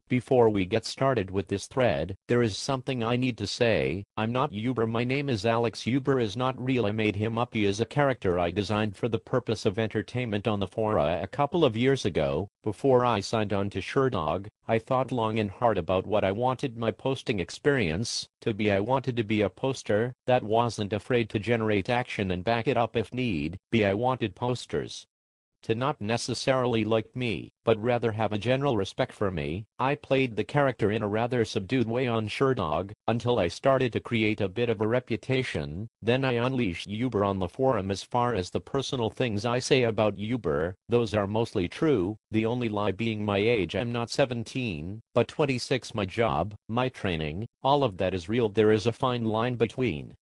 Before we get started with this thread, there is something I need to say. I'm not Uber. My name is Alex. Uber is not real. I made him up. He is a character I designed for the purpose of entertainment on the fora a couple of years ago. Before I signed on to Sherdog, I thought long and hard about what I wanted my posting experience to be. I wanted to be a poster that wasn't afraid to generate action and back it up if need be. I wanted posters to not necessarily like me, but rather have a general respect for me. I played the character in a rather subdued way on Sherdog, until I started to create a bit of a reputation. Then I unleashed Uber on the forum. As far as the personal things I say about Uber, those are mostly true, the only lie being my age. I'm not 17, but 26. My job, my training, all of that is real. There is a fine line between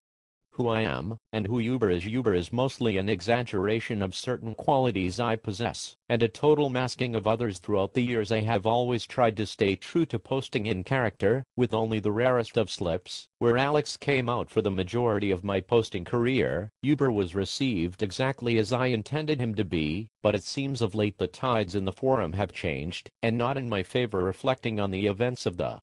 who I am and who Uber is. Uber is mostly an exaggeration of certain qualities I possess, and a total masking of others. Throughout the years I have always tried to stay true to posting in character, with only the rarest of slips, where Alex came out for the majority of my posting career. Uber was received exactly as I intended him to be, but it seems of late the tides in the forum have changed, and not in my favor. Reflecting on the events of the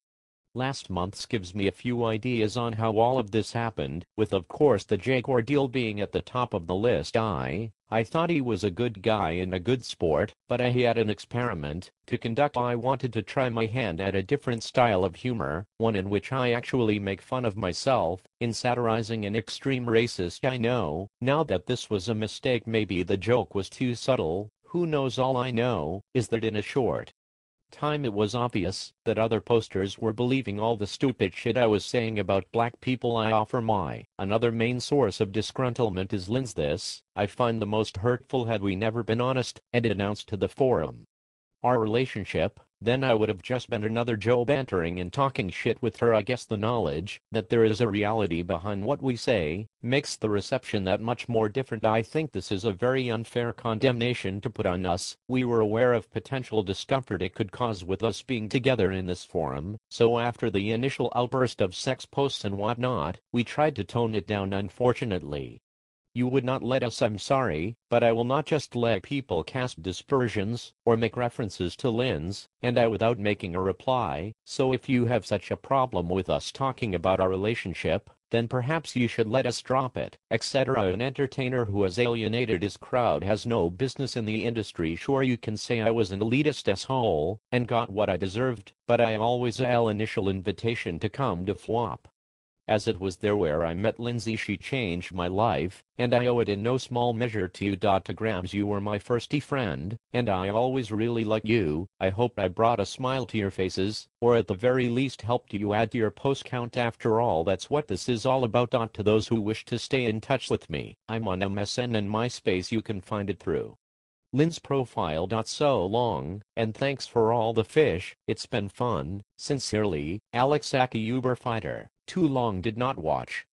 last months gives me a few ideas on how all of this happened, with of course the Jake ordeal being at the top of the list. I thought he was a good guy and a good sport, but I had an experiment to conduct. I wanted to try my hand at a different style of humor, one in which I actually make fun of myself, in satirizing an extreme racist. I know now that this was a mistake. Maybe the joke was too subtle, who knows. All I know is that in a short time it was obvious that other posters were believing all the stupid shit I was saying about black people. I offer my another main source of disgruntlement is Lynn's. This I find the most hurtful. Had we never been honest and announced to the forum our relationship, then I would have just been another Joe bantering and talking shit with her. I guess the knowledge that there is a reality behind what we say makes the reception that much more different. I think this is a very unfair condemnation to put on us. We were aware of potential discomfort it could cause with us being together in this forum, so after the initial outburst of sex posts and whatnot, we tried to tone it down. Unfortunately, you would not let us. I'm sorry, but I will not just let people cast dispersions or make references to Lynn's and I without making a reply. So if you have such a problem with us talking about our relationship, then perhaps you should let us drop it, etc. An entertainer who has alienated his crowd has no business in the industry. Sure, you can say I was an elitist asshole and got what I deserved, but I always had initial invitation to come to FWAP, as it was there where I met Lindsay. She changed my life, and I owe it in no small measure to you. To Grams, you were my firstie friend, and I always really liked you. I hope I brought a smile to your faces, or at the very least helped you add to your post count. After all, that's what this is all about. To those who wish to stay in touch with me, I'm on MSN and MySpace. You can find it through Lynn's profile. So long, and thanks for all the fish, it's been fun. Sincerely, Alex Aki. Uber Fighter. Too long did not watch.